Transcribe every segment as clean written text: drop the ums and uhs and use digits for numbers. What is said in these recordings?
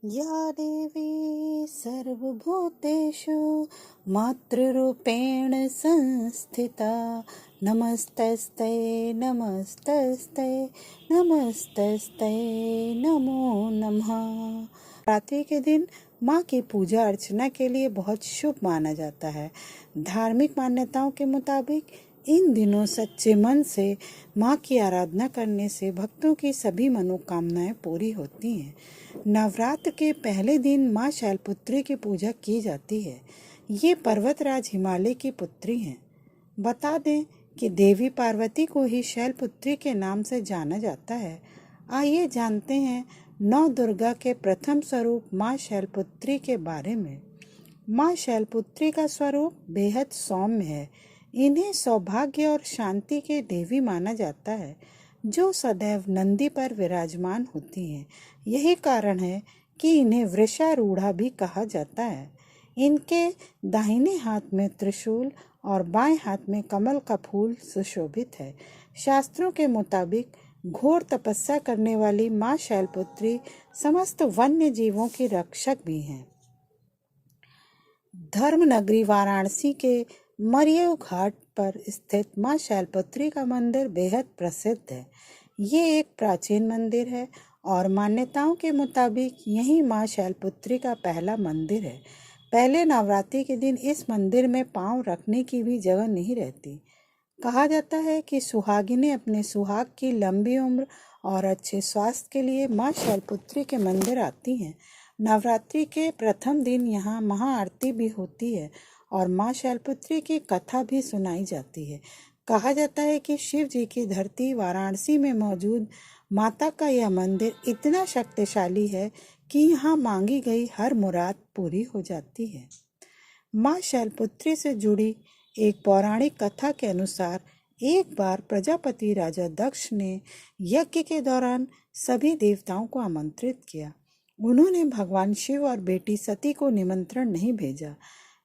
या देवी सर्वभूतेषु मातृरूपेण संस्थिता नमस्तस्ते नमस्तस्ते नमस्तस्ते नमो नमः। नवरात्रि के दिन माँ की पूजा अर्चना के लिए बहुत शुभ माना जाता है। धार्मिक मान्यताओं के मुताबिक इन दिनों सच्चे मन से माँ की आराधना करने से भक्तों की सभी मनोकामनाएं पूरी होती हैं। नवरात्र के पहले दिन माँ शैलपुत्री की पूजा की जाती है। ये पर्वतराज हिमालय की पुत्री हैं। बता दें कि देवी पार्वती को ही शैलपुत्री के नाम से जाना जाता है। आइए जानते हैं नौ दुर्गा के प्रथम स्वरूप माँ शैलपुत्री के बारे में। माँ शैलपुत्री का स्वरूप बेहद सौम्य है। इन्हें सौभाग्य और शांति के देवी माना जाता है, जो सदैव नंदी पर विराजमान होती हैं। यही कारण है कि इन्हें वृषारूढ़ा भी कहा जाता है। इनके दाहिने हाथ में त्रिशूल और बाएं हाथ में कमल का फूल सुशोभित है। शास्त्रों के मुताबिक घोर तपस्या करने वाली माँ शैलपुत्री समस्त वन्य जीवों की रक्षक भी हैं। धर्म नगरी वाराणसी के मरियव घाट पर स्थित माँ शैलपुत्री का मंदिर बेहद प्रसिद्ध है। ये एक प्राचीन मंदिर है और मान्यताओं के मुताबिक यही माँ शैलपुत्री का पहला मंदिर है। पहले नवरात्रि के दिन इस मंदिर में पांव रखने की भी जगह नहीं रहती। कहा जाता है कि सुहागिनें अपने सुहाग की लंबी उम्र और अच्छे स्वास्थ्य के लिए माँ शैलपुत्री के मंदिर आती हैं। नवरात्रि के प्रथम दिन यहाँ महाआरती भी होती है और माँ शैलपुत्री की कथा भी सुनाई जाती है। कहा जाता है कि शिव जी की धरती वाराणसी में मौजूद माता का यह मंदिर इतना शक्तिशाली है कि यहाँ मांगी गई हर मुराद पूरी हो जाती है। माँ शैलपुत्री से जुड़ी एक पौराणिक कथा के अनुसार एक बार प्रजापति राजा दक्ष ने यज्ञ के दौरान सभी देवताओं को आमंत्रित किया। उन्होंने भगवान शिव और बेटी सती को निमंत्रण नहीं भेजा,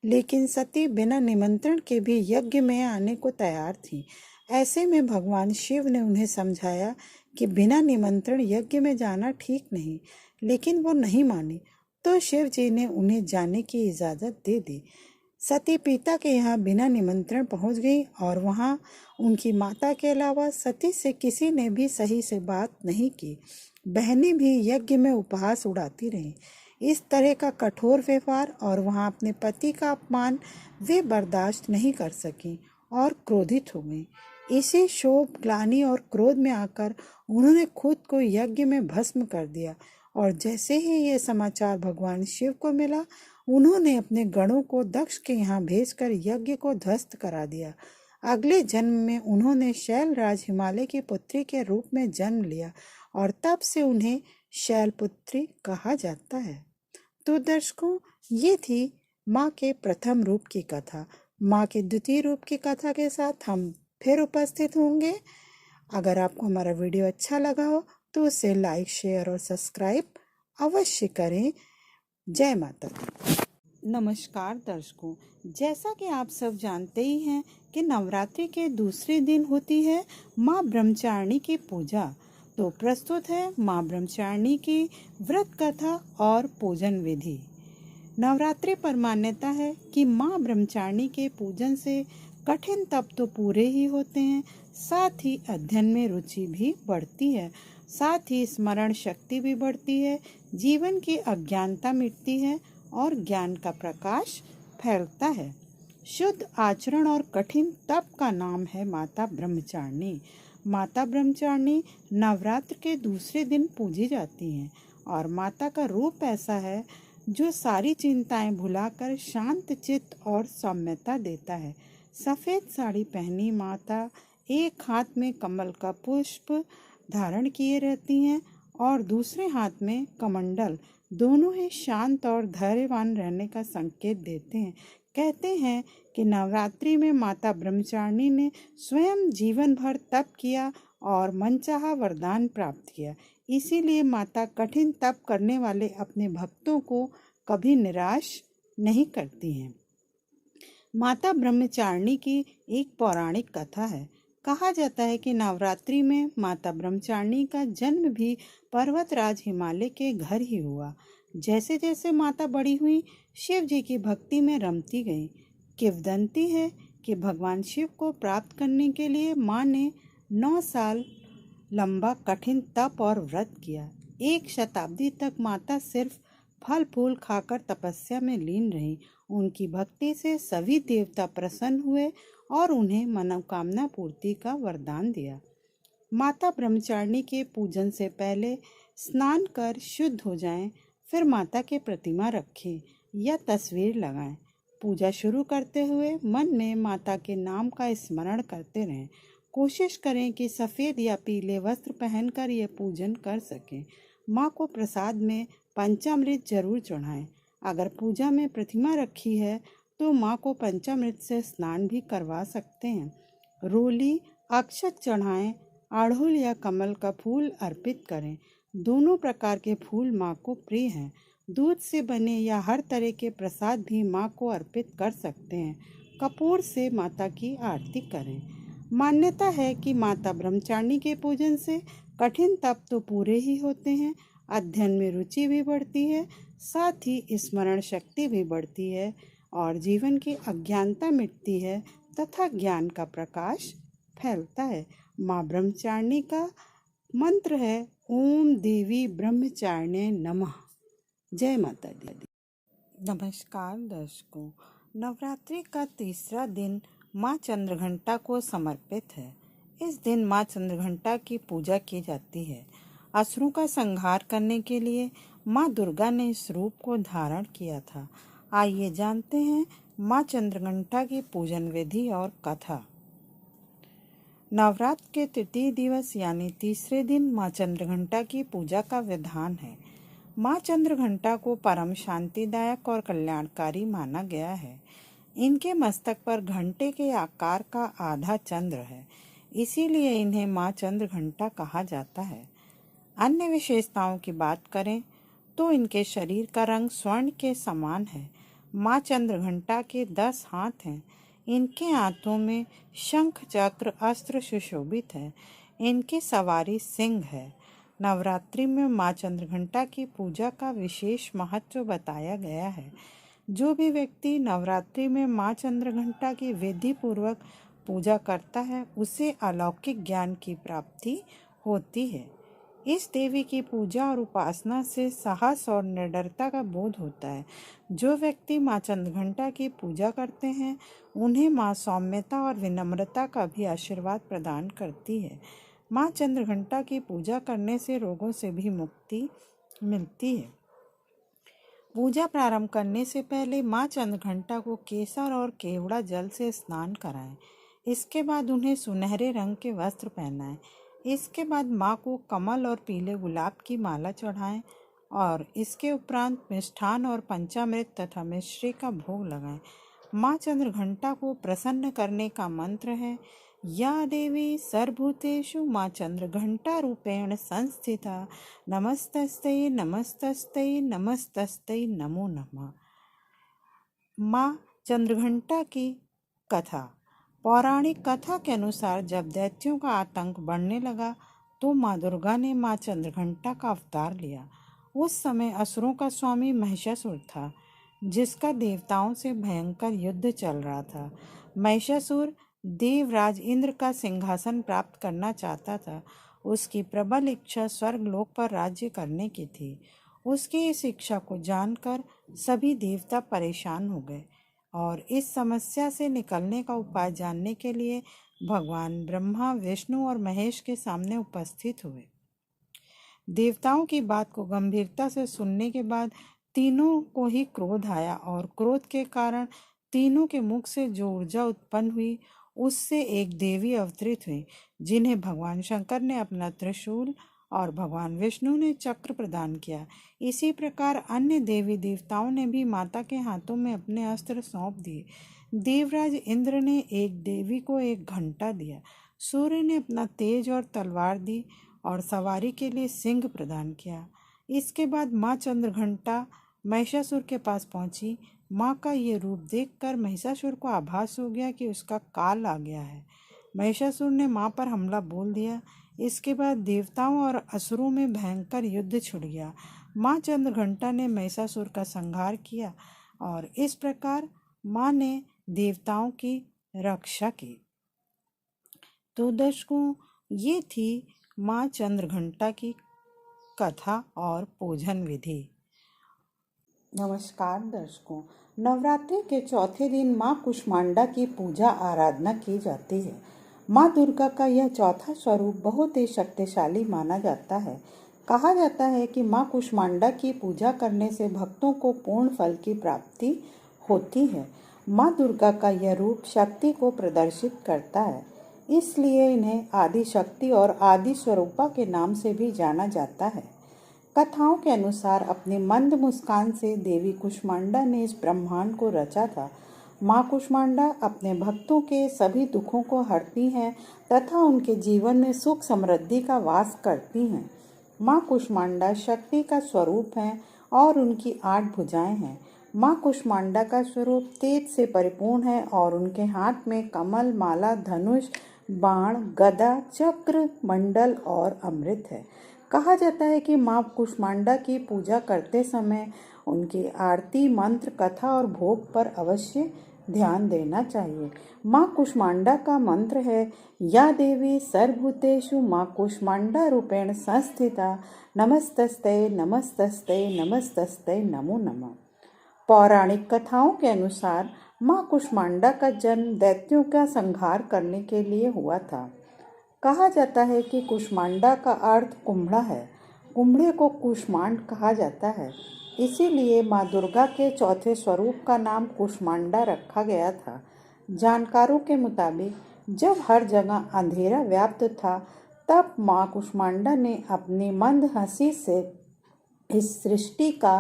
लेकिन सती बिना निमंत्रण के भी यज्ञ में आने को तैयार थी। ऐसे में भगवान शिव ने उन्हें समझाया कि बिना निमंत्रण यज्ञ में जाना ठीक नहीं, लेकिन वो नहीं मानी, तो शिव जी ने उन्हें जाने की इजाज़त दे दी। सती पिता के यहाँ बिना निमंत्रण पहुँच गई और वहाँ उनकी माता के अलावा सती से किसी ने भी सही से बात नहीं की। बहनें भी यज्ञ में उपहास उड़ाती रहीं। इस तरह का कठोर व्यवहार और वहाँ अपने पति का अपमान वे बर्दाश्त नहीं कर सकीं और क्रोधित हो गईं। इसी शोक, ग्लानि और क्रोध में आकर उन्होंने खुद को यज्ञ में भस्म कर दिया और जैसे ही ये समाचार भगवान शिव को मिला, उन्होंने अपने गणों को दक्ष के यहाँ भेजकर यज्ञ को ध्वस्त करा दिया। अगले जन्म में उन्होंने शैलराज हिमालय की पुत्री के रूप में जन्म लिया और तब से उन्हें शैलपुत्री कहा जाता है। तो दर्शकों, ये थी माँ के प्रथम रूप की कथा। माँ के द्वितीय रूप की कथा के साथ हम फिर उपस्थित होंगे। अगर आपको हमारा वीडियो अच्छा लगा हो तो उसे लाइक, शेयर और सब्सक्राइब अवश्य करें। जय माता दी। नमस्कार दर्शकों, जैसा कि आप सब जानते ही हैं कि नवरात्रि के दूसरे दिन होती है माँ ब्रह्मचारिणी की पूजा। तो प्रस्तुत है माँ ब्रह्मचारिणी की व्रत कथा और पूजन विधि। नवरात्रि पर मान्यता है कि माँ ब्रह्मचारिणी के पूजन से कठिन तप तो पूरे ही होते हैं, साथ ही अध्ययन में रुचि भी बढ़ती है, साथ ही स्मरण शक्ति भी बढ़ती है, जीवन की अज्ञानता मिटती है और ज्ञान का प्रकाश फैलता है। शुद्ध आचरण और कठिन तप का नाम है माता ब्रह्मचारिणी। माता ब्रह्मचारिणी नवरात्र के दूसरे दिन पूजी जाती हैं और माता का रूप ऐसा है जो सारी चिंताएं भुलाकर शांत चित्त और सौम्यता देता है। सफ़ेद साड़ी पहनी माता एक हाथ में कमल का पुष्प धारण किए रहती हैं और दूसरे हाथ में कमंडल। दोनों ही शांत और धैर्यवान रहने का संकेत देते हैं। कहते हैं कि नवरात्रि में माता ब्रह्मचारिणी ने स्वयं जीवन भर तप किया और मनचाहा वरदान प्राप्त किया। इसीलिए माता कठिन तप करने वाले अपने भक्तों को कभी निराश नहीं करती हैं। माता ब्रह्मचारिणी की एक पौराणिक कथा है। कहा जाता है कि नवरात्रि में माता ब्रह्मचारिणी का जन्म भी पर्वतराज हिमालय के घर ही हुआ। जैसे जैसे माता बड़ी हुई, शिव जी की भक्ति में रमती गई। किंवदंती है कि भगवान शिव को प्राप्त करने के लिए माँ ने 9 साल लंबा कठिन तप और व्रत किया। 1 शताब्दी तक माता सिर्फ फल फूल खाकर तपस्या में लीन रही। उनकी भक्ति से सभी देवता प्रसन्न हुए और उन्हें मनोकामना पूर्ति का वरदान दिया। माता ब्रह्मचारिणी के पूजन से पहले स्नान कर शुद्ध हो जाएं, फिर माता के प्रतिमा रखें या तस्वीर लगाएं। पूजा शुरू करते हुए मन में माता के नाम का स्मरण करते रहें। कोशिश करें कि सफ़ेद या पीले वस्त्र पहनकर यह पूजन कर सकें। माँ को प्रसाद में पंचामृत जरूर चढ़ाएं। अगर पूजा में प्रतिमा रखी है तो माँ को पंचामृत से स्नान भी करवा सकते हैं। रोली, अक्षत चढ़ाएं। अड़हुल या कमल का फूल अर्पित करें। दोनों प्रकार के फूल माँ को प्रिय हैं। दूध से बने या हर तरह के प्रसाद भी माँ को अर्पित कर सकते हैं। कपूर से माता की आरती करें। मान्यता है कि माता ब्रह्मचारिणी के पूजन से कठिन तप तो पूरे ही होते हैं, अध्ययन में रुचि भी बढ़ती है, साथ ही स्मरण शक्ति भी बढ़ती है और जीवन की अज्ञानता मिटती है तथा ज्ञान का प्रकाश फैलता है। माँ ब्रह्मचारिणी का मंत्र है ओम देवी ब्रह्मचारिणे नमः। जय माता दी। नमस्कार दर्शकों, नवरात्रि का तीसरा दिन माँ चंद्रघंटा को समर्पित है। इस दिन माँ चंद्रघंटा की पूजा की जाती है। असुरों का संहार करने के लिए माँ दुर्गा ने इस रूप को धारण किया था। आइए जानते हैं माँ चंद्रघंटा की पूजन विधि और कथा। नवरात्र के तृतीय दिवस यानी तीसरे दिन माँ चंद्रघंटा की पूजा का विधान है। माँ चंद्रघंटा को परम शांतिदायक और कल्याणकारी माना गया है। इनके मस्तक पर घंटे के आकार का आधा चंद्र है, इसीलिए इन्हें माँ चंद्रघंटा कहा जाता है। अन्य विशेषताओं की बात करें तो इनके शरीर का रंग स्वर्ण के समान है। माँ चंद्रघंटा के 10 हाथ हैं। इनके हाथों में शंख चक्र अस्त्र सुशोभित है। इनकी सवारी सिंह है। नवरात्रि में माँ चंद्रघंटा की पूजा का विशेष महत्व बताया गया है। जो भी व्यक्ति नवरात्रि में माँ चंद्रघंटा की विधि पूर्वक पूजा करता है उसे अलौकिक ज्ञान की प्राप्ति होती है। इस देवी की पूजा और उपासना से साहस और निडरता का बोध होता है। जो व्यक्ति माँ चंद्रघंटा की पूजा करते हैं उन्हें माँ सौम्यता और विनम्रता का भी आशीर्वाद प्रदान करती है। माँ चंद्रघंटा की पूजा करने से रोगों से भी मुक्ति मिलती है। पूजा प्रारंभ करने से पहले माँ चंद्रघंटा को केसर और केवड़ा जल से स्नान कराएं। इसके बाद उन्हें सुनहरे रंग के वस्त्र पहनाएं। इसके बाद माँ को कमल और पीले गुलाब की माला चढ़ाएं और इसके उपरांत मिष्ठान और पंचामृत तथा मिश्री का भोग लगाएं। माँ चंद्रघंटा को प्रसन्न करने का मंत्र है या देवी सर्वभूतेषु माँ चंद्रघंटा रूपेण संस्थिता नमस्तस्यै नमस्तस्यै नमस्तस्यै नमो नमः। माँ चंद्रघंटा की कथा। पौराणिक कथा के अनुसार जब दैत्यों का आतंक बढ़ने लगा तो माँ दुर्गा ने माँ चंद्रघंटा का अवतार लिया। उस समय असुरों का स्वामी महिषासुर था, जिसका देवताओं से भयंकर युद्ध चल रहा था। महिषासुर देवराज इंद्र का सिंहासन प्राप्त करना चाहता था। उसकी प्रबल इच्छा स्वर्गलोक पर राज्य करने की थी। उसकी इस इच्छा को जानकर सभी देवता परेशान हो गए और इस समस्या से निकलने का उपाय जानने के लिए भगवान ब्रह्मा, विष्णु और महेश के सामने उपस्थित हुए। देवताओं की बात को गंभीरता से सुनने के बाद तीनों को ही क्रोध आया और क्रोध के कारण तीनों के मुख से जो ऊर्जा उत्पन्न हुई उससे एक देवी अवतरित हुई, जिन्हें भगवान शंकर ने अपना त्रिशूल और भगवान विष्णु ने चक्र प्रदान किया। इसी प्रकार अन्य देवी देवताओं ने भी माता के हाथों में अपने अस्त्र सौंप दिए। देवराज इंद्र ने एक देवी को एक घंटा दिया। सूर्य ने अपना तेज और तलवार दी और सवारी के लिए सिंह प्रदान किया। इसके बाद माँ चंद्रघंटा महिषासुर के पास पहुंची। माँ का ये रूप देखकर महिषासुर को आभास हो गया कि उसका काल आ गया है। महिषासुर ने माँ पर हमला बोल दिया। इसके बाद देवताओं और असुरों में भयंकर युद्ध छिड़ गया। माँ चंद्रघंटा ने महिषासुर का संहार किया और इस प्रकार माँ ने देवताओं की रक्षा की। तो दर्शकों, ये थी माँ चंद्रघंटा की कथा और पूजन विधि। नमस्कार दर्शकों, नवरात्रि के चौथे दिन माँ कुष्मांडा की पूजा आराधना की जाती है। माँ दुर्गा का यह चौथा स्वरूप बहुत ही शक्तिशाली माना जाता है। कहा जाता है कि माँ कुष्मांडा की पूजा करने से भक्तों को पूर्ण फल की प्राप्ति होती है। माँ दुर्गा का यह रूप शक्ति को प्रदर्शित करता है, इसलिए इन्हें आदि शक्ति और आदि स्वरूपा के नाम से भी जाना जाता है। कथाओं के अनुसार अपनी मंद मुस्कान से देवी कुष्मांडा ने इस ब्रह्मांड को रचा था। माँ कुष्मांडा अपने भक्तों के सभी दुखों को हरती हैं तथा उनके जीवन में सुख समृद्धि का वास करती हैं। माँ कुष्मांडा शक्ति का स्वरूप है और उनकी 8 भुजाएं हैं। माँ कुष्मांडा का स्वरूप तेज से परिपूर्ण है और उनके हाथ में कमल, माला, धनुष, बाण, गदा, चक्र, मंडल और अमृत है। कहा जाता है कि माँ कुष्मांडा की पूजा करते समय उनकी आरती, मंत्र, कथा और भोग पर अवश्य ध्यान देना चाहिए। माँ कुष्मांडा का मंत्र है, या देवी सर्वभूतेषु माँ कुष्मांडा रूपेण संस्थिता, नमस्तस्ते नमस्तस्ते नमस्तस्ते नमो नमः। पौराणिक कथाओं के अनुसार माँ कुष्मांडा का जन्म दैत्यों का संहार करने के लिए हुआ था। कहा जाता है कि कुष्मांडा का अर्थ कुम्हड़ा है। कुम्हड़े को कुष्मांड कहा जाता है, इसीलिए माँ दुर्गा के चौथे स्वरूप का नाम कुष्मांडा रखा गया था। जानकारों के मुताबिक जब हर जगह अंधेरा व्याप्त था, तब माँ कुष्मांडा ने अपनी मंद हंसी से इस सृष्टि का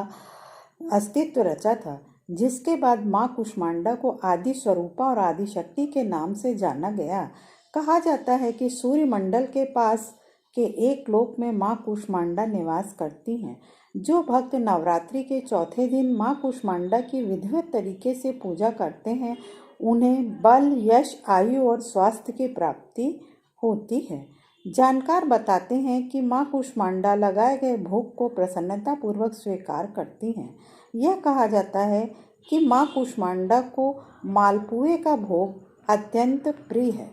अस्तित्व रचा था, जिसके बाद माँ कुष्मांडा को आदि स्वरूपा और आदि शक्ति के नाम से जाना गया। कहा जाता है कि सूर्यमंडल के पास के एक लोक में माँ कुष्मांडा निवास करती हैं। जो भक्त नवरात्रि के चौथे दिन माँ कुष्मांडा की विधिवत तरीके से पूजा करते हैं, उन्हें बल, यश, आयु और स्वास्थ्य की प्राप्ति होती है। जानकार बताते हैं कि माँ कुष्मांडा लगाए गए भोग को प्रसन्नतापूर्वक स्वीकार करती हैं। यह कहा जाता है कि माँ कुष्मांडा को मालपुए का भोग अत्यंत प्रिय है।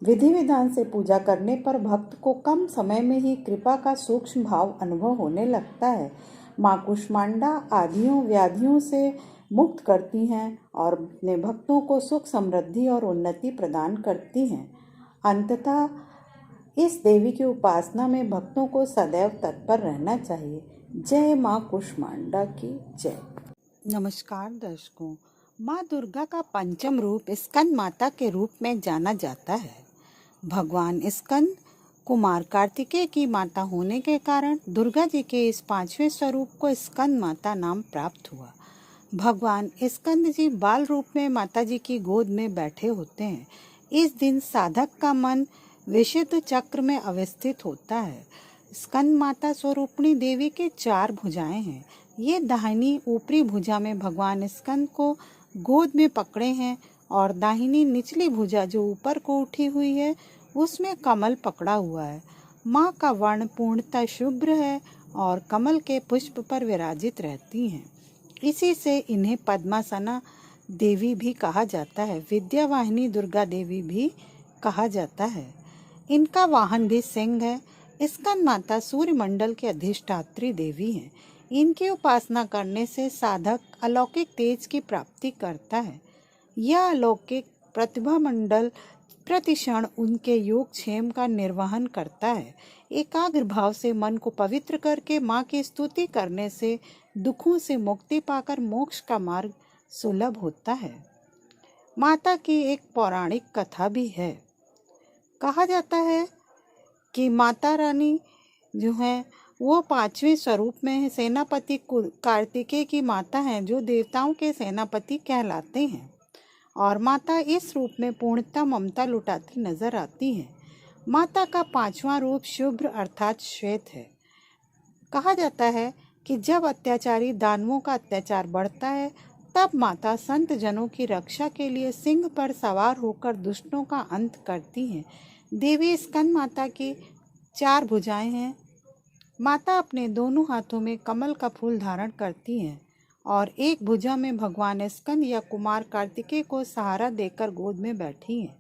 विधि विधान से पूजा करने पर भक्त को कम समय में ही कृपा का सूक्ष्म भाव अनुभव होने लगता है। माँ कुष्मांडा आदियों व्याधियों से मुक्त करती हैं और अपने भक्तों को सुख, समृद्धि और उन्नति प्रदान करती हैं। अंततः इस देवी की उपासना में भक्तों को सदैव तत्पर रहना चाहिए। जय माँ कुष्मांडा की जय। नमस्कार दर्शकों, माँ दुर्गा का पंचम रूप स्कंद माता के रूप में जाना जाता है। भगवान स्कंद कुमार कार्तिकेय की माता होने के कारण दुर्गा जी के इस 5वें स्वरूप को स्कंद माता नाम प्राप्त हुआ। भगवान स्कंद जी बाल रूप में माता जी की गोद में बैठे होते हैं। इस दिन साधक का मन विशुद्ध चक्र में अवस्थित होता है। स्कंद माता स्वरूपणी देवी के 4 भुजाएं हैं। ये दाहिनी ऊपरी भुजा में भगवान स्कंद को गोद में पकड़े हैं और दाहिनी निचली भुजा जो ऊपर को उठी हुई है, उसमें कमल पकड़ा हुआ है। माँ का वर्ण पूर्णतः शुभ्र है और कमल के पुष्प पर विराजित रहती हैं। इसी से इन्हें पद्मासना देवी भी कहा जाता है। विद्यावाहिनी दुर्गा देवी भी कहा जाता है। इनका वाहन भी सिंह है। स्कंद माता सूर्यमंडल के अधिष्ठात्री देवी हैं। इनकी उपासना करने से साधक अलौकिक तेज की प्राप्ति करता है। यह अलौकिक प्रतिभा मंडल प्रतिक्षण उनके योगक्षेम का निर्वहन करता है। एकाग्र भाव से मन को पवित्र करके माँ की स्तुति करने से दुखों से मुक्ति पाकर मोक्ष का मार्ग सुलभ होता है। माता की एक पौराणिक कथा भी है। कहा जाता है कि माता रानी जो है वो 5वें स्वरूप में सेनापति कार्तिकेय की माता हैं, जो देवताओं के सेनापति कहलाते हैं। और माता इस रूप में पूर्णता ममता लुटाती नजर आती है। माता का 5वां रूप शुभ्र अर्थात श्वेत है। कहा जाता है कि जब अत्याचारी दानवों का अत्याचार बढ़ता है, तब माता संत जनों की रक्षा के लिए सिंह पर सवार होकर दुष्टों का अंत करती हैं। देवी स्कंद माता की 4 भुजाएं हैं। माता अपने दोनों हाथों में कमल का फूल धारण करती हैं और एक भुजा में भगवान स्कंद या कुमार कार्तिकेय को सहारा देकर गोद में बैठी हैं।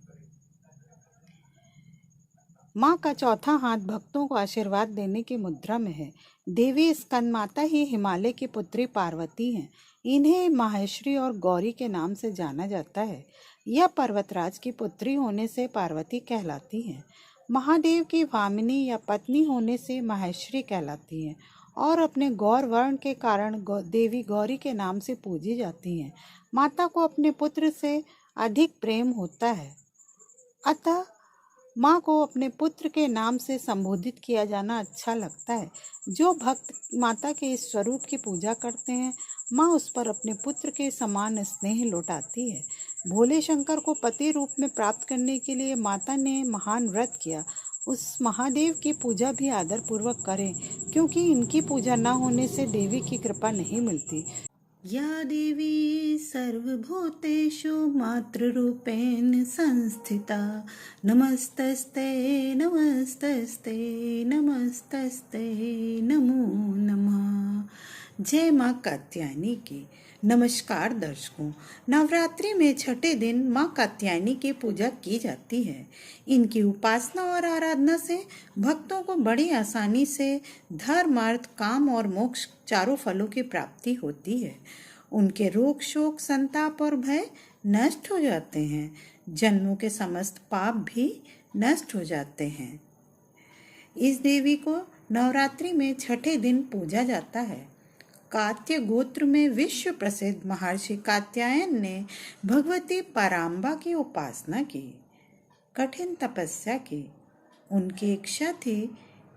माँ का चौथा हाथ भक्तों को आशीर्वाद देने की मुद्रा में है। देवी स्कंद माता ही हिमालय की पुत्री पार्वती हैं। इन्हें माहेश्वरी और गौरी के नाम से जाना जाता है। यह पर्वतराज की पुत्री होने से पार्वती कहलाती हैं। महादेव की भामिनी या पत्नी होने से माहेश्वरी कहलाती हैं और अपने गौर वर्ण के कारण देवी गौरी के नाम से पूजी जाती हैं। माता को अपने पुत्र से अधिक प्रेम होता है, अतः माँ को अपने पुत्र के नाम से संबोधित किया जाना अच्छा लगता है। जो भक्त माता के इस स्वरूप की पूजा करते हैं, माँ उस पर अपने पुत्र के समान स्नेह लौटाती है। भोले शंकर को पति रूप में प्राप्त करने के लिए माता ने महान व्रत किया। उस महादेव की पूजा भी आदर पूर्वक करें, क्योंकि इनकी पूजा न होने से देवी की कृपा नहीं मिलती। या देवी सर्वभूतेषु मातृरूपेण संस्थिता नमस्तस्ते नमस्तस्ते नमस्तस्ते नमो नमः। जय माँ कात्यायनी की। नमस्कार दर्शकों, नवरात्रि में छठे दिन माँ कात्यायनी की पूजा की जाती है। इनकी उपासना और आराधना से भक्तों को बड़ी आसानी से धर्म, अर्थ, काम और मोक्ष चारों फलों की प्राप्ति होती है। उनके रोग, शोक, संताप और भय नष्ट हो जाते हैं। जन्मों के समस्त पाप भी नष्ट हो जाते हैं। इस देवी को नवरात्रि में छठे दिन पूजा जाता है। कात्य गोत्र में विश्व प्रसिद्ध महर्षि कात्यायन ने भगवती पराम्बा की उपासना की, कठिन तपस्या की। उनकी इच्छा थी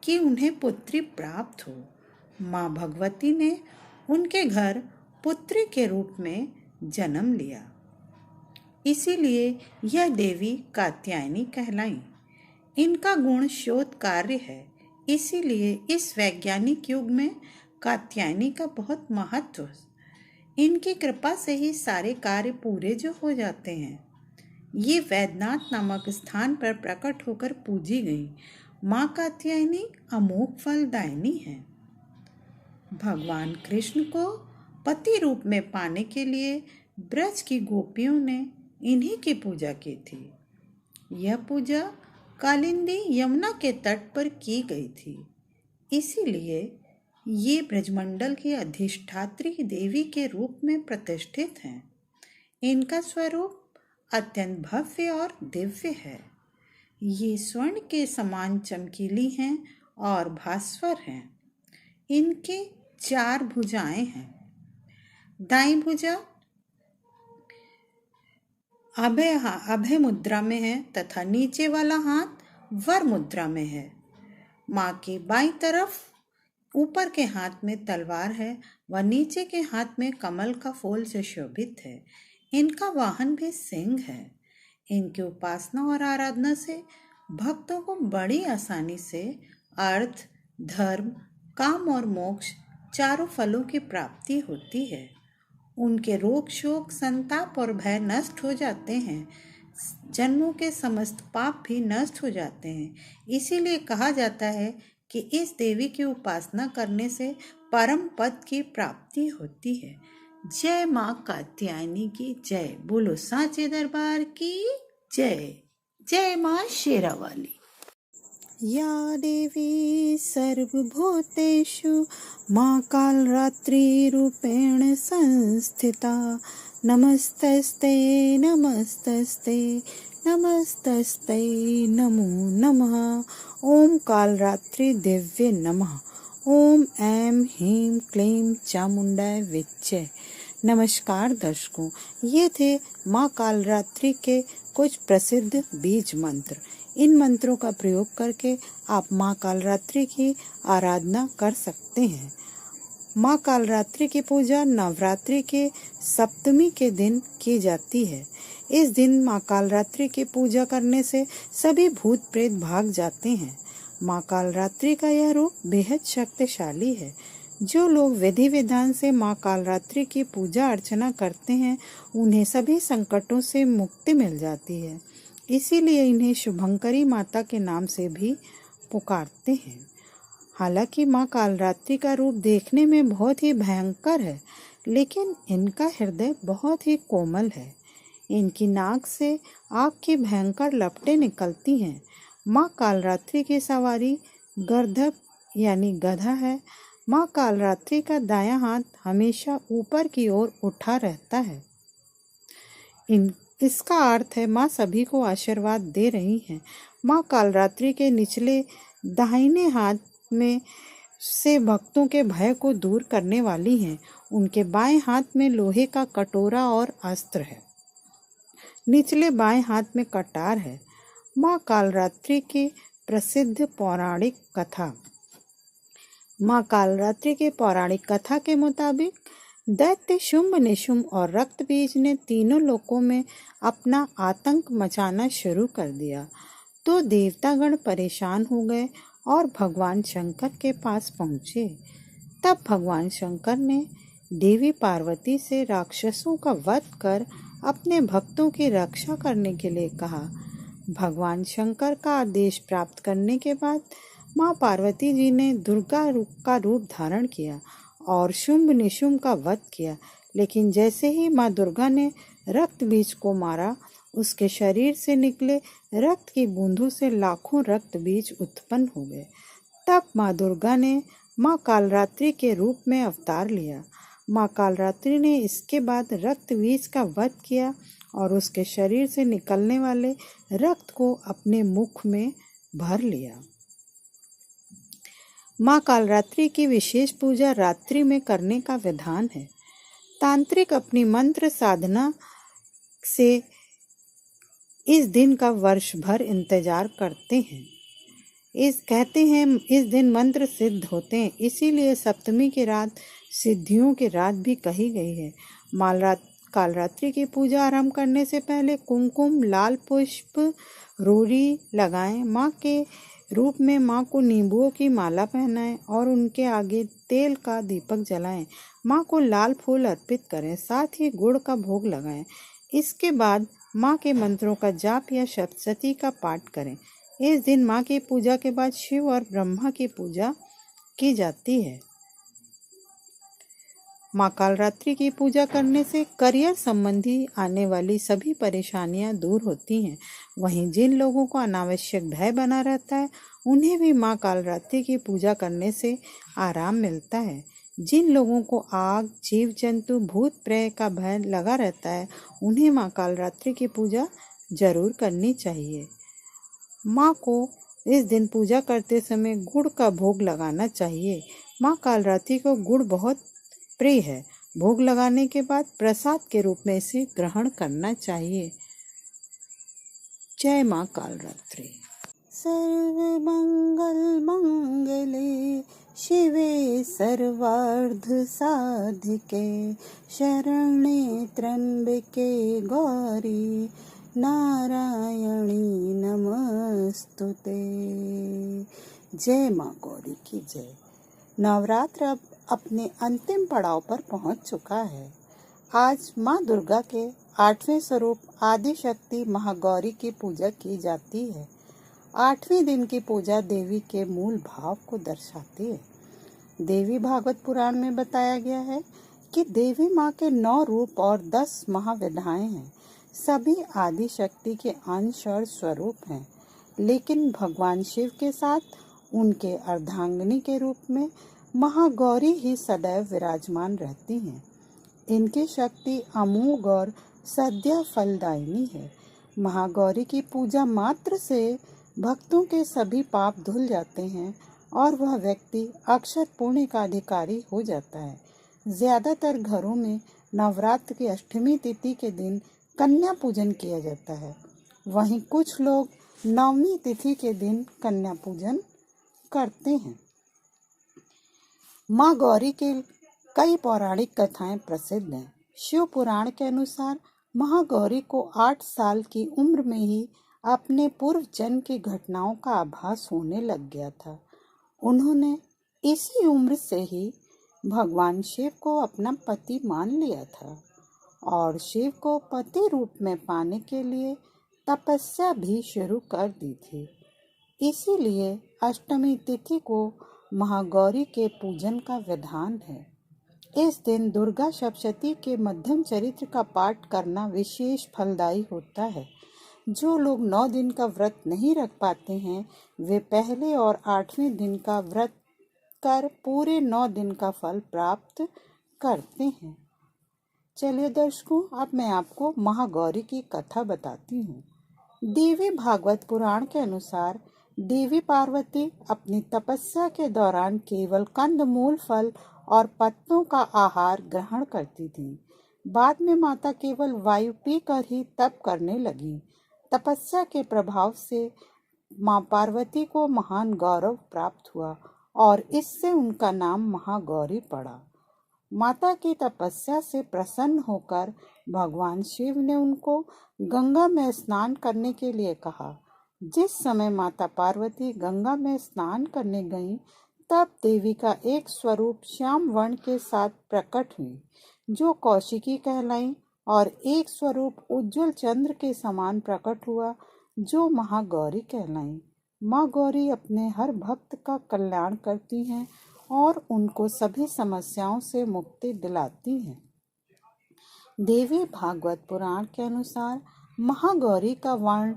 कि उन्हें पुत्री प्राप्त हो। माँ भगवती ने उनके घर पुत्री के रूप में जन्म लिया, इसीलिए यह देवी कात्यायनी कहलाई। इनका गुण शोध कार्य है, इसीलिए इस वैज्ञानिक युग में कात्यायनी का बहुत महत्व। इनकी कृपा से ही सारे कार्य पूरे जो हो जाते हैं। ये वैद्यनाथ नामक स्थान पर प्रकट होकर पूजी गई माँ कात्यायनी अमोघ फलदायिनी है। भगवान कृष्ण को पति रूप में पाने के लिए ब्रज की गोपियों ने इन्हीं की पूजा की थी। यह पूजा कालिंदी यमुना के तट पर की गई थी, इसीलिए ये ब्रजमंडल की अधिष्ठात्री देवी के रूप में प्रतिष्ठित हैं। इनका स्वरूप अत्यंत भव्य और दिव्य है। ये स्वर्ण के समान चमकीली हैं और भास्वर हैं। इनके 4 भुजाएं हैं। दाईं भुजा अभय मुद्रा में है तथा नीचे वाला हाथ वर मुद्रा में है। माँ की बाईं तरफ ऊपर के हाथ में तलवार है व नीचे के हाथ में कमल का फूल से शोभित है। इनका वाहन भी सिंह है। इनकी उपासना और आराधना से भक्तों को बड़ी आसानी से अर्थ, धर्म, काम और मोक्ष चारों फलों की प्राप्ति होती है। उनके रोग, शोक, संताप और भय नष्ट हो जाते हैं। जन्मों के समस्त पाप भी नष्ट हो जाते हैं। इसीलिए कहा जाता है कि इस देवी की उपासना करने से परम पद की प्राप्ति होती है। जय माँ कात्यायनी की जय। बोलो सांचे दरबार की जय। जय माँ शेरावाली। या देवी सर्वभूतेषु माँ कालरात्रि रूपेण संस्थिता नमस्तस्ते नमस्तस्ते नमस्तस्ते नमो नमः। ओम कालरात्रि दिव्य नमः। ओम ऐं ह्रीं क्लीं चामुंडाय विच्चे। नमस्कार दर्शकों, ये थे माँ कालरात्रि के कुछ प्रसिद्ध बीज मंत्र। इन मंत्रों का प्रयोग करके आप माँ कालरात्रि की आराधना कर सकते हैं। माँ कालरात्रि की पूजा नवरात्रि के सप्तमी के दिन की जाती है। इस दिन माँ कालरात्रि की पूजा करने से सभी भूत प्रेत भाग जाते हैं। माँ कालरात्रि का यह रूप बेहद शक्तिशाली है। जो लोग विधि विधान से माँ कालरात्रि की पूजा अर्चना करते हैं, उन्हें सभी संकटों से मुक्ति मिल जाती है। इसीलिए इन्हें शुभंकरी माता के नाम से भी पुकारते हैं। हालांकि माँ कालरात्रि का रूप देखने में बहुत ही भयंकर है, लेकिन इनका हृदय बहुत ही कोमल है। इनकी नाक से आग की भयंकर लपटें निकलती हैं। माँ कालरात्रि की सवारी गर्दभ यानी गधा है। माँ कालरात्रि का दायां हाथ हमेशा ऊपर की ओर उठा रहता है। इसका अर्थ है माँ सभी को आशीर्वाद दे रही हैं। माँ कालरात्रि के निचले दाहिने हाथ में से भक्तों के भय को दूर करने वाली हैं। उनके बाएं हाथ में लोहे का कटोरा और अस्त्र है। निचले बाएं हाथ में कटार है। माँ कालरात्रि की प्रसिद्ध पौराणिक कथा। माँ कालरात्रि के पौराणिक कथा के मुताबिक दैत्य शुंभ निशुंभ और रक्तबीज ने तीनों लोकों में अपना आतंक मचाना शुरू कर दिया, तो देवतागण परेशान हो गए और भगवान शंकर के पास पहुँचे। तब भगवान शंकर ने देवी पार्वती से राक्षसों का वध कर अपने भक्तों की रक्षा करने के लिए कहा। भगवान शंकर का आदेश प्राप्त करने के बाद माँ पार्वती जी ने दुर्गा का रूप धारण किया और शुंभ निशुंभ का वध किया। लेकिन जैसे ही माँ दुर्गा ने रक्त बीज को मारा, उसके शरीर से निकले रक्त की बूंदों से लाखों रक्त बीज उत्पन्न हो गए। तब माँ दुर्गा ने माँ कालरात्रि के रूप में अवतार लिया। माँ कालरात्रि ने इसके बाद रक्त बीज का वध किया और उसके शरीर से निकलने वाले रक्त को अपने मुख में भर लिया। माँ कालरात्रि की विशेष पूजा रात्रि में करने का विधान है। तांत्रिक अपनी मंत्र साधना से इस दिन का वर्ष भर इंतजार करते हैं। कहते हैं इस दिन मंत्र सिद्ध होते हैं, इसीलिए सप्तमी की रात सिद्धियों की रात भी कही गई है। कालरात्रि की पूजा आरंभ करने से पहले कुमकुम, लाल पुष्प, रोरी लगाएं। माँ के रूप में माँ को नींबुओं की माला पहनाएं और उनके आगे तेल का दीपक जलाएं। माँ को लाल फूल अर्पित करें, साथ ही गुड़ का भोग लगाएं। इसके बाद माँ के मंत्रों का जाप या सप्तशती का पाठ करें। इस दिन माँ की पूजा के बाद शिव और ब्रह्मा की पूजा की जाती है। माँ कालरात्रि की पूजा करने से करियर संबंधी आने वाली सभी परेशानियां दूर होती हैं। वहीं जिन लोगों को अनावश्यक भय बना रहता है, उन्हें भी माँ कालरात्रि की पूजा करने से आराम मिलता है। जिन लोगों को आग, जीव जंतु, भूत प्रेत का भय लगा रहता है, उन्हें माँ कालरात्रि की पूजा जरूर करनी चाहिए। माँ को इस दिन पूजा करते समय गुड़ का भोग लगाना चाहिए। माँ कालरात्रि को गुड़ बहुत प्रिय है। भोग लगाने के बाद प्रसाद के रूप में इसे ग्रहण करना चाहिए। जय माँ कालरात्रि। सर्वमंगल मंगले शिवे सर्वार्थ साधिके शरणे त्र्यंबके गौरी नारायणी नमस्तुते। जय माँ गौरी की जय। नवरात्र अब अपने अंतिम पड़ाव पर पहुंच चुका है। आज माँ दुर्गा के 8वें स्वरूप आदिशक्ति महागौरी की पूजा की जाती है। 8वें दिन की पूजा देवी के मूल भाव को दर्शाती है। देवी भागवत पुराण में बताया गया है कि देवी माँ के 9 रूप और 10 महाविधाएं हैं। सभी आदिशक्ति के अंश और स्वरूप हैं, लेकिन भगवान शिव के साथ उनके अर्धांगिनी के रूप में महागौरी ही सदैव विराजमान रहती हैं। इनकी शक्ति अमोघ और सद्य फलदायिनी है। महागौरी की पूजा मात्र से भक्तों के सभी पाप धुल जाते हैं और वह व्यक्ति अक्षर पुण्य का अधिकारी हो जाता है। ज्यादातर घरों में नवरात्र की अष्टमी तिथि के दिन कन्या पूजन किया जाता है। वहीं कुछ लोग नवमी तिथि के दिन कन्या पूजन करते हैं। माँ गौरी के कई पौराणिक कथाएं प्रसिद्ध हैं। शिव पुराण के अनुसार महागौरी को 8 साल की उम्र में ही अपने पूर्व जन्म की घटनाओं का आभास होने लग गया था। उन्होंने इसी उम्र से ही भगवान शिव को अपना पति मान लिया था और शिव को पति रूप में पाने के लिए तपस्या भी शुरू कर दी थी। इसीलिए अष्टमी तिथि को महागौरी के पूजन का विधान है। इस दिन दुर्गा सप्तशती के मध्यम चरित्र का पाठ करना विशेष फलदायी होता है। जो लोग 9 दिन का व्रत नहीं रख पाते हैं, वे पहले और 8वें दिन का व्रत कर पूरे 9 दिन का फल प्राप्त करते हैं। चलिए दर्शकों, अब मैं आपको महागौरी की कथा बताती हूँ। देवी भागवत पुराण के अनुसार देवी पार्वती अपनी तपस्या के दौरान केवल कंदमूल, फल और पत्तों का आहार ग्रहण करती थी। बाद में माता केवल वायु पीकर ही तप करने लगी। तपस्या के प्रभाव से माँ पार्वती को महान गौरव प्राप्त हुआ और इससे उनका नाम महागौरी पड़ा। माता की तपस्या से प्रसन्न होकर भगवान शिव ने उनको गंगा में स्नान करने के लिए कहा। जिस समय माता पार्वती गंगा में स्नान करने गईं, तब देवी का एक स्वरूप श्याम वर्ण के साथ प्रकट हुई, जो कौशिकी कहलाई, और एक स्वरूप उज्जवल चंद्र के समान प्रकट हुआ, जो महागौरी कहलाई। माँ गौरी अपने हर भक्त का कल्याण करती हैं और उनको सभी समस्याओं से मुक्ति दिलाती हैं। देवी भागवत पुराण के अनुसार महागौरी का वर्ण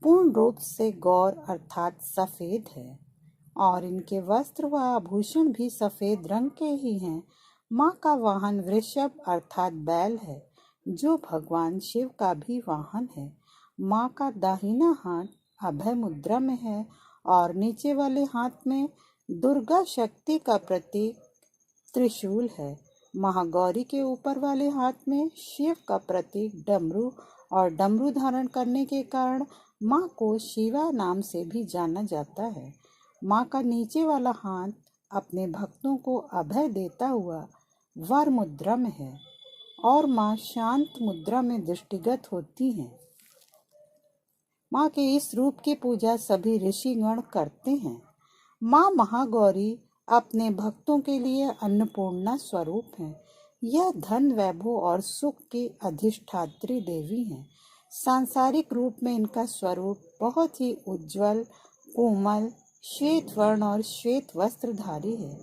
पूर्ण रूप से गौर अर्थात सफेद है और इनके वस्त्र व आभूषण भी सफेद रंग के ही हैं। माँ का वाहन वृषभ अर्थात बैल है, जो भगवान शिव का भी वाहन है। माँ का दाहिना हाथ अभय मुद्रा में है और नीचे वाले हाथ में दुर्गा शक्ति का प्रतीक त्रिशूल है। महागौरी के ऊपर वाले हाथ में शिव का प्रतीक डमरू और डमरू धारण करने के कारण माँ को शिवा नाम से भी जाना जाता है। माँ का नीचे वाला हाथ अपने भक्तों को अभय देता हुआ वर मुद्रा में है और माँ शांत मुद्रा में दृष्टिगत होती हैं। माँ के इस रूप की पूजा सभी ऋषिगण करते हैं। माँ महागौरी अपने भक्तों के लिए अन्नपूर्णा स्वरूप है। यह धन, वैभव और सुख की अधिष्ठात्री देवी हैं। सांसारिक रूप में इनका स्वरूप बहुत ही उज्जवल, कोमल, श्वेत वर्ण और श्वेत वस्त्रधारी है।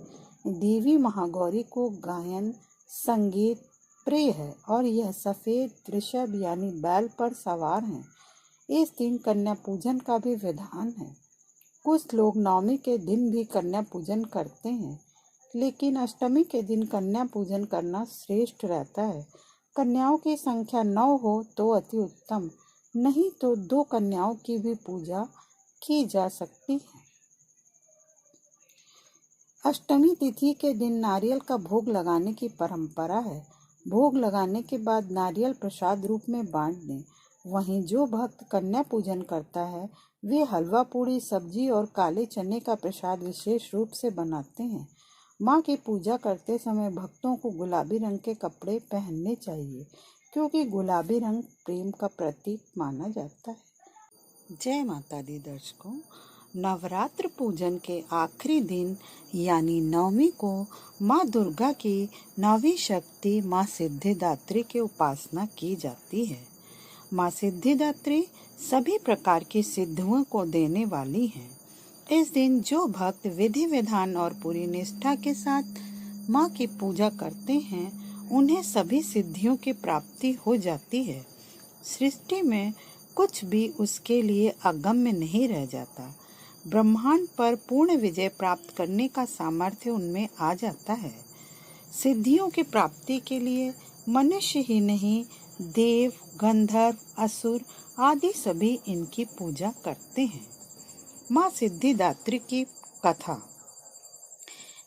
देवी महागौरी को गायन, संगीत प्रिय है और यह सफेद वृषभ यानी बैल पर सवार हैं। इस दिन कन्या पूजन का भी विधान है। कुछ लोग नवमी के दिन भी कन्या पूजन करते हैं, लेकिन अष्टमी के दिन कन्या पूजन करना श्रेष्ठ रहता है। कन्याओं की संख्या 9 हो तो अति उत्तम, नहीं तो 2 कन्याओं की भी पूजा की जा सकती है। अष्टमी तिथि के दिन नारियल का भोग लगाने की परंपरा है। भोग लगाने के बाद नारियल प्रसाद रूप में बांट दें। वहीं जो भक्त कन्या पूजन करता है, वे हलवा, पूड़ी, सब्जी और काले चने का प्रसाद विशेष रूप से बनाते हैं। माँ की पूजा करते समय भक्तों को गुलाबी रंग के कपड़े पहनने चाहिए, क्योंकि गुलाबी रंग प्रेम का प्रतीक माना जाता है। जय माता दी दर्शकों, नवरात्र पूजन के आखिरी दिन यानी नवमी को माँ दुर्गा की 9वीं शक्ति माँ सिद्धिदात्री की उपासना की जाती है। माँ सिद्धिदात्री सभी प्रकार की सिद्धियों को देने वाली हैं। इस दिन जो भक्त विधि विधान और पूरी निष्ठा के साथ माँ की पूजा करते हैं, उन्हें सभी सिद्धियों की प्राप्ति हो जाती है। सृष्टि में कुछ भी उसके लिए अगम्य नहीं रह जाता। ब्रह्मांड पर पूर्ण विजय प्राप्त करने का सामर्थ्य उनमें आ जाता है। सिद्धियों की प्राप्ति के लिए मनुष्य ही नहीं, देव, गंधर्व, असुर आदि सभी इनकी पूजा करते हैं। माँ सिद्धिदात्री की कथा।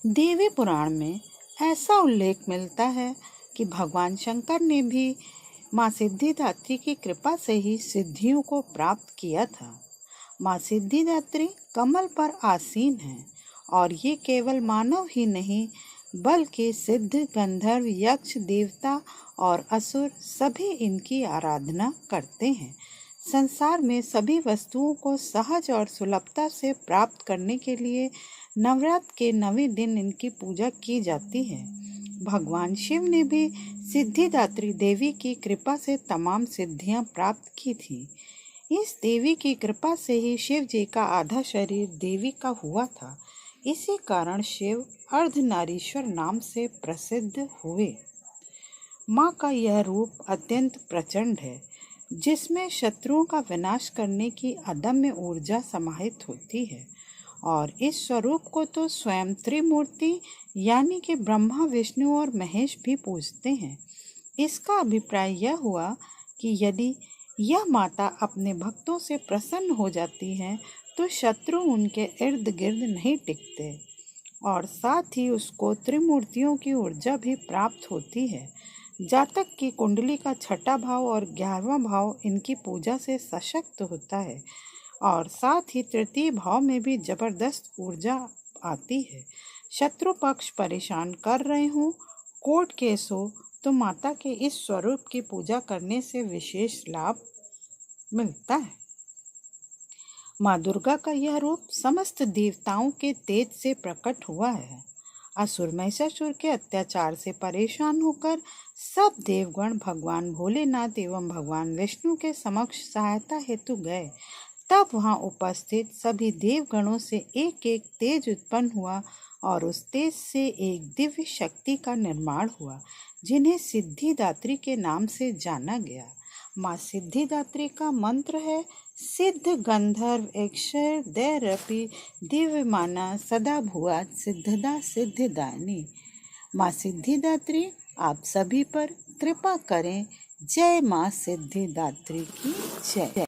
देवी पुराण में ऐसा उल्लेख मिलता है कि भगवान शंकर ने भी माँ सिद्धिदात्री की कृपा से ही सिद्धियों को प्राप्त किया था। माँ सिद्धिदात्री कमल पर आसीन हैं और ये केवल मानव ही नहीं, बल्कि सिद्ध, गंधर्व, यक्ष, देवता और असुर सभी इनकी आराधना करते हैं। संसार में सभी वस्तुओं को सहज और सुलभता से प्राप्त करने के लिए नवरात्र के 9वें दिन इनकी पूजा की जाती है। भगवान शिव ने भी सिद्धिदात्री देवी की कृपा से तमाम सिद्धियां प्राप्त की थी। इस देवी की कृपा से ही शिव जी का आधा शरीर देवी का हुआ था, इसी कारण शिव अर्धनारीश्वर नाम से प्रसिद्ध हुए। माँ का यह रूप अत्यंत प्रचंड है, जिसमें शत्रुओं का विनाश करने की अदम्य ऊर्जा समाहित होती है, और इस स्वरूप को तो स्वयं त्रिमूर्ति यानी कि ब्रह्मा, विष्णु और महेश भी पूजते हैं। इसका अभिप्राय यह हुआ कि यदि यह माता अपने भक्तों से प्रसन्न हो जाती हैं तो शत्रु उनके इर्द गिर्द नहीं टिकते, और साथ ही उसको त्रिमूर्तियों की ऊर्जा भी प्राप्त होती है। जातक की कुंडली का छठा भाव और 11वां भाव इनकी पूजा से सशक्त होता है, और साथ ही तृतीय भाव में भी जबरदस्त ऊर्जा आती है। शत्रु पक्ष परेशान कर रहे हों, कोर्ट केस हो, तो माता के इस स्वरूप की पूजा करने से विशेष लाभ मिलता है। माँ दुर्गा का यह रूप समस्त देवताओं के तेज से प्रकट हुआ है। असुर महिषासुर के अत्याचार से परेशान होकर सब देवगण भगवान भोलेनाथ एवं भगवान विष्णु के समक्ष सहायता हेतु गए। तब वहां उपस्थित सभी देवगणों से एक एक तेज उत्पन्न हुआ, और उस तेज से एक दिव्य शक्ति का निर्माण हुआ, जिन्हें सिद्धिदात्री के नाम से जाना गया। माँ सिद्धिदात्री का मंत्र है, सिद्ध गंधर्व अक्षर दैरपि दिव्यमाना सदा भुआ सिद्धदा सिद्धिदायिनी। माँ सिद्धिदात्री आप सभी पर कृपा करें। जय माँ सिद्धिदात्री की जय।